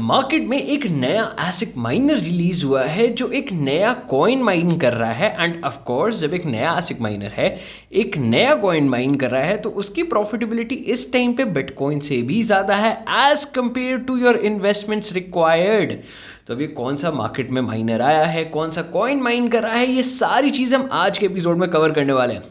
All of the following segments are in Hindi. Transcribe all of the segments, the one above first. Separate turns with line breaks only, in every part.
मार्केट में एक नया एसिक माइनर रिलीज हुआ है जो एक नया कॉइन माइन कर रहा है। एंड ऑफ कोर्स जब एक नया एसिक माइनर है एक नया कॉइन माइन कर रहा है तो उसकी प्रॉफिटेबिलिटी इस टाइम पे बिटकॉइन से भी ज़्यादा है as compare to your investments required. तो अब ये कौन सा मार्केट में माइनर आया है, कौन सा कॉइन माइन कर रहा है, ये सारी चीज़ हम आज के एपिसोड में कवर करने वाले हैं।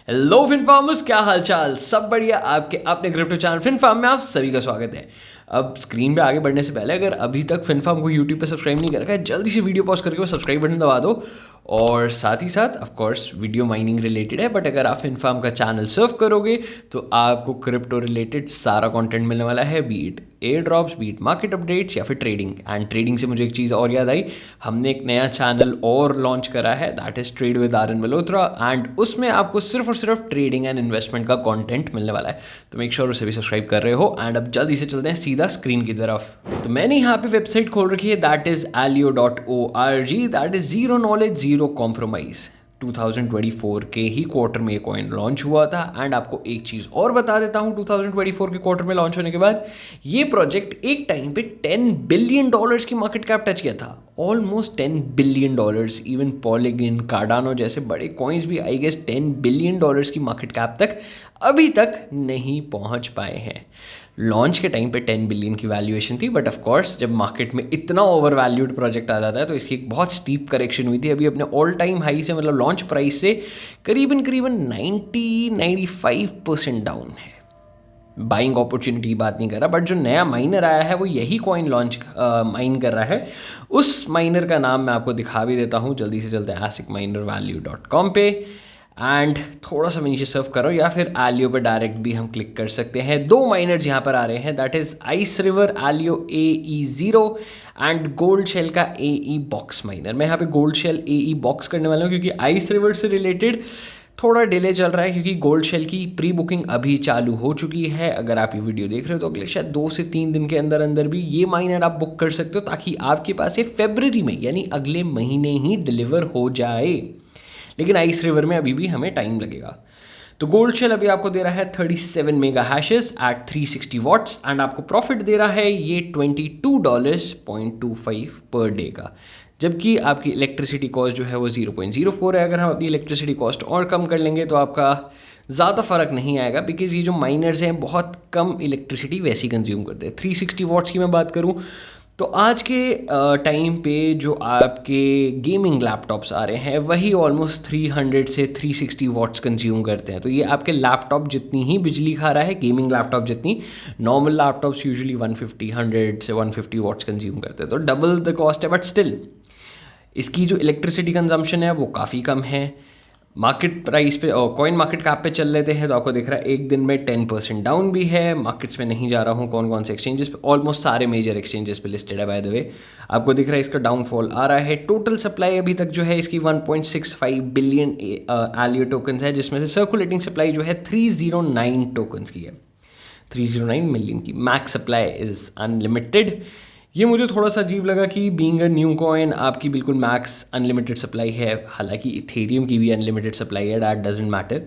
हेलो फिनफार्मर्स, क्या हालचाल? सब बढ़िया? आपके अपने क्रिप्टो चैनल फिनफार्म में आप सभी का स्वागत है। अब स्क्रीन पे आगे बढ़ने से पहले अगर अभी तक फिनफार्म को यूट्यूब पे सब्सक्राइब नहीं कर रखा है, जल्दी से वीडियो पॉज करके वो सब्सक्राइब बटन दबा दो। और साथ ही साथ of course video mining related है, बट अगर आप फिनफार्म का चैनल सर्व करोगे तो आपको क्रिप्टो रिलेटेड सारा कंटेंट मिलने वाला है, be it air drops, be it market updates या फिर ट्रेडिंग। एंड ट्रेडिंग से मुझे एक चीज़ और याद आई, हमने एक नया चैनल और लॉन्च करा है, that is trade with Aryan Malhotra. And उसमें आपको सिर्फ और सिर्फ ट्रेडिंग एंड इन्वेस्टमेंट का कंटेंट मिलने वाला है, तो मेक श्योर उसे भी सब्सक्राइब कर रहे हो। एंड अब जल्दी से चलते हैं सीधा स्क्रीन की तरफ। तो मैंने यहाँ पे वेबसाइट खोल रखी है, that is alio.org, that is zero knowledge zero compromise. 2024 के ही क्वार्टर में ये कॉइन लॉन्च हुआ था। एंड आपको एक चीज़ और बता देता हूँ, 2024 के क्वार्टर में लॉन्च होने के बाद ये प्रोजेक्ट एक टाइम पे $10 बिलियन की मार्केट कैप टच किया था, almost $10 billion. Even polygon, Cardano जैसे बड़े कॉइन्स भी आई गेस $10 बिलियन की मार्केट कैप तक अभी तक नहीं पहुँच पाए हैं। लॉन्च के टाइम पे 10 बिलियन की वैल्यूएशन थी, बट ऑफ कोर्स जब मार्केट में इतना ओवर वैल्यूड प्रोजेक्ट आ जाता है तो इसकी एक बहुत स्टीप करेक्शन हुई थी। अभी अपने ऑल टाइम हाई से, मतलब लॉन्च प्राइस से करीबन 90-95% डाउन है। बाइंग अपॉर्चुनिटी की बात नहीं कर रहा, बट जो नया माइनर आया है वो यही कॉइन लॉन्च माइन कर रहा है। उस माइनर का नाम मैं आपको दिखा भी देता हूँ, जल्दी से चलते हैं asicminervalue.com पे। एंड थोड़ा सा नीचे सर्व करो या फिर आलियो पे डायरेक्ट भी हम क्लिक कर सकते हैं। दो माइनर्स यहाँ पर आ रहे हैं, that is ice river Aleo AE0 and gold shell का AE बॉक्स माइनर। मैं यहाँ पे गोल्ड शेल AE बॉक्स करने वाला हूँ क्योंकि आइस रिवर से रिलेटेड थोड़ा डिले चल रहा है, क्योंकि गोल्ड शेल की प्री बुकिंग अभी चालू हो चुकी है। अगर आप ये वीडियो देख रहे हो तो अगले शायद 2 से 3 दिन के अंदर अंदर भी ये माइनर आप बुक कर सकते हो, ताकि आपके पास ये फरवरी में यानी अगले महीने ही डिलीवर हो जाए। लेकिन आइस रिवर में अभी भी हमें टाइम लगेगा। तो गोल्ड शेल अभी आपको दे रहा है 37 mega hashes at 360 watts and आपको प्रॉफिट दे रहा है ये $22.25 पर डे का, जबकि आपकी इलेक्ट्रिसिटी कॉस्ट जो है वो 0.04 है। अगर हम अपनी इलेक्ट्रिसिटी कॉस्ट और कम कर लेंगे तो आपका ज़्यादा फ़र्क नहीं आएगा, बिकॉज ये जो माइनर्स हैं बहुत कम इलेक्ट्रिसिटी वैसी कंज्यूम करते हैं। 360 वॉट्स की मैं बात करूँ तो आज के टाइम पे जो आपके गेमिंग लैपटॉप्स आ रहे हैं वही ऑलमोस्ट 300 से 360 वॉट्स कंज्यूम करते हैं। तो ये आपके लैपटॉप जितनी ही बिजली खा रहा है, गेमिंग लैपटॉप जितनी। नॉर्मल लैपटॉप्स यूजुअली 100 से 150 वॉट्स कंज्यूम करते हैं, तो डबल द कॉस्ट है। बट स्टिल इसकी जो इलेक्ट्रिसिटी कंजम्पशन है वो काफ़ी कम है। मार्केट प्राइस पे और कॉइन मार्केट कैप पे चल लेते हैं तो आपको दिख रहा है एक दिन में 10% डाउन भी है। मार्केट्स में नहीं जा रहा हूँ कौन कौन से एक्सचेंजेस पे, ऑलमोस्ट सारे मेजर एक्सचेंजेस पे लिस्टेड है बाय द वे। आपको दिख रहा है इसका डाउनफॉल आ रहा है। टोटल सप्लाई अभी तक जो है इसकी 1.65 बिलियन आलियो टोकन्स है, जिसमें से सर्कुलेटिंग सप्लाई जो है 309 टोकन्स की है, 309 मिलियन की। Max supply is unlimited. ये मुझे थोड़ा सा अजीब लगा कि बीइंग अ न्यू कॉइन आपकी बिल्कुल मैक्स अनलिमिटेड सप्लाई है, हालांकि इथेरियम की भी अनलिमिटेड सप्लाई है, दैट डजंट मैटर।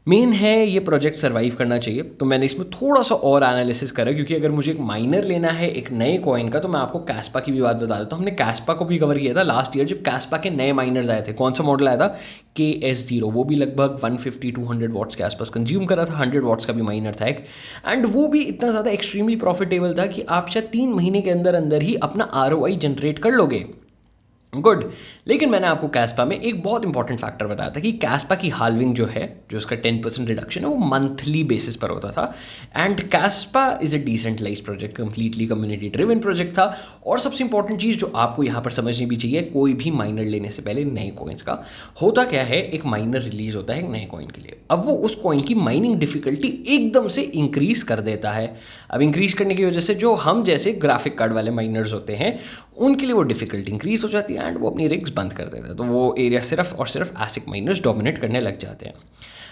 मेन है ये प्रोजेक्ट सर्वाइव करना चाहिए। तो मैंने इसमें थोड़ा सा और एनालिसिस करा, क्योंकि अगर मुझे एक माइनर लेना है एक नए कॉइन का, तो मैं आपको कैस्पा की भी बात बता देता हूँ। हमने कैस्पा को भी कवर किया था लास्ट ईयर, जब कैस्पा के नए माइनर्स आए थे। कौन सा मॉडल आया था? KS0। वो भी लगभग 150-200 वॉट्स के आसपास कंज्यूम कर रहा था, 100 वॉट्स का भी माइनर था एक। एंड वो भी इतना ज़्यादा एक्सट्रीमली प्रॉफिटेबल था कि आप शायद 3 महीने के अंदर अंदर ही अपना ROI जनरेट कर लोगे। गुड। लेकिन मैंने आपको कैस्पा में एक बहुत इंपॉर्टेंट फैक्टर बताया था कि कैस्पा की हाल्विंग जो है, जो उसका 10% रिडक्शन है, वो मंथली बेसिस पर होता था। And Kaspa is a decentralize project, completely community driven project था। और सबसे इंपॉर्टेंट चीज़ जो आपको यहाँ पर समझनी भी चाहिए, कोई भी माइनर लेने से पहले नए कॉइन्स का होता क्या है, एक माइनर रिलीज होता है एक नए कॉइन के लिए, अब वो उस कॉइन की माइनिंग डिफिकल्टी एकदम से इंक्रीज कर देता है। अब इंक्रीज करने की वजह से जो हम जैसे ग्राफिक कार्ड वाले माइनर्स होते हैं उनके लिए वो डिफिकल्टी इंक्रीज हो जाती है एंड वो अपनी रिग्स बंद कर देते हैं। तो वो एरिया सिर्फ और सिर्फ एसिक माइनर्स डोमिनेट करने लग जाते हैं।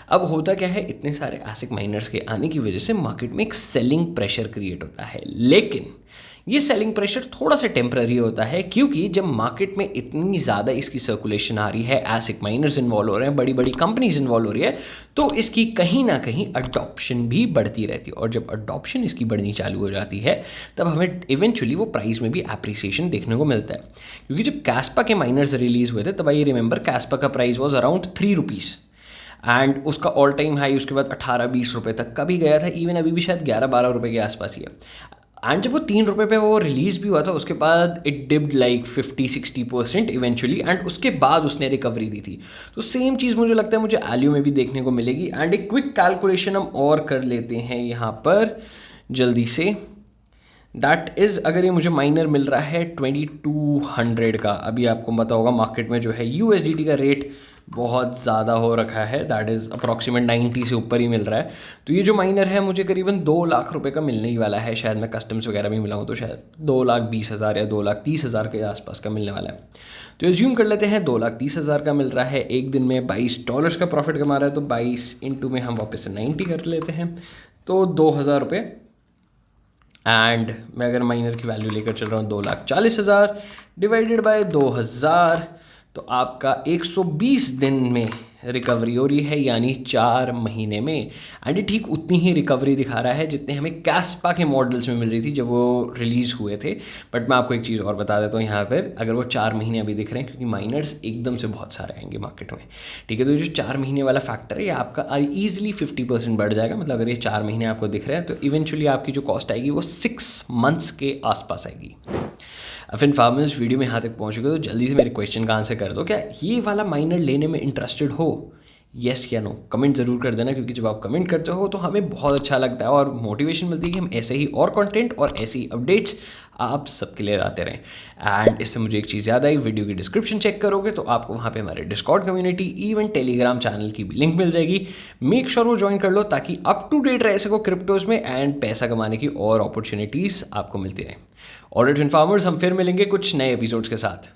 अब होता क्या है, इतने सारे एसिक माइनर्स के आने की वजह से मार्केट में एक सेलिंग प्रेशर क्रिएट होता है। लेकिन ये सेलिंग प्रेशर थोड़ा सा टेम्पररी होता है, क्योंकि जब मार्केट में इतनी ज़्यादा इसकी सर्कुलेशन आ रही है, एसिक माइनर्स इन्वॉल्व हो रहे हैं, बड़ी बड़ी कंपनीज इन्वॉल्व हो रही है, तो इसकी कहीं ना कहीं अडॉप्शन भी बढ़ती रहती है। और जब अडॉप्शन इसकी बढ़नी चालू हो जाती है तब हमें इवेंचुअली वो प्राइस में भी एप्रिसिएशन देखने को मिलता है। क्योंकि जब कैस्पा के माइनर्स रिलीज़ हुए थे तब आई रिमेंबर कैस्पा का price was around 3 rupees and उसका ऑल टाइम हाई उसके बाद 18-20 रुपये तक का भी गया था। इवन अभी भी शायद 11-12 रुपये के आसपास ही है। एंड जब वो 3 रुपये पे वो रिलीज़ भी हुआ था उसके बाद it dipped like 50-60% eventually, and उसके बाद उसने रिकवरी दी थी। तो सेम चीज़ मुझे लगता है मुझे एलियो में भी देखने को मिलेगी। एंड एक क्विक कैलकुलेशन हम और कर लेते हैं यहाँ पर जल्दी से। दैट इज़, अगर ये मुझे माइनर मिल रहा है 2200 का, अभी आपको पता होगा मार्केट में जो है USDT का रेट बहुत ज़्यादा हो रखा है, दैट इज़ अप्रॉक्सीमेट 90 से ऊपर ही मिल रहा है। तो ये जो माइनर है मुझे करीबन 2 लाख रुपए का मिलने ही वाला है। शायद मैं कस्टम्स वगैरह भी मिलाऊँ तो शायद 2,20,000 या 2,30,000 के आसपास का मिलने वाला है। तो एज्यूम कर लेते हैं 2,30,000 का मिल रहा है, एक दिन में $22 का प्रॉफिट कमा रहा है, तो 22 इंटू में हम वापस से 90 कर लेते हैं, तो 2,000 रुपये। एंड मैं अगर माइनर की वैल्यू लेकर चल रहा हूँ 2,40,000 डिवाइडेड बाय 2,000, तो आपका 120 दिन में रिकवरी हो रही है, यानी 4 महीने में। एंड ये ठीक उतनी ही रिकवरी दिखा रहा है जितने हमें कैस्पा के मॉडल्स में मिल रही थी जब वो रिलीज़ हुए थे। बट मैं आपको एक चीज़ और बता देता हूँ यहाँ पर, अगर वो 4 महीने अभी दिख रहे हैं क्योंकि माइनर्स एकदम से बहुत सारे आएंगे मार्केट में, ठीक है। तो ये जो 4 महीने वाला फैक्टर है ये आपका ईजिली 50% बढ़ जाएगा। मतलब अगर ये 4 महीने आपको दिख रहे हैं तो इवेंचुअली आपकी जो कॉस्ट आएगी वो 6 मंथ्स के आसपास आएगी। फिन फार्मर्स, वीडियो में यहाँ तक पहुँच गए तो जल्दी से मेरे क्वेश्चन का आंसर कर दो, क्या ये वाला माइनर लेने में इंटरेस्टेड हो? येस या नो कमेंट ज़रूर कर देना, क्योंकि जब आप कमेंट करते हो तो हमें बहुत अच्छा लगता है और मोटिवेशन मिलती है कि हम ऐसे ही और कंटेंट और ऐसी ही अपडेट्स आप सबके लिए लाते रहें। एंड इससे मुझे एक चीज़ याद आई, वीडियो की डिस्क्रिप्शन चेक करोगे तो आपको वहाँ पे हमारे Discord community, even Telegram channel की भी लिंक मिल जाएगी। मेक श्योर वो ज्वाइन कर लो ताकि अप टू डेट रह सको क्रिप्टोज़ में एंड पैसा कमाने की और अपॉर्चुनिटीज़ आपको मिलती रहें। ऑलराइट फिन फार्मर्स, हम फिर मिलेंगे कुछ नए एपिसोड्स के साथ।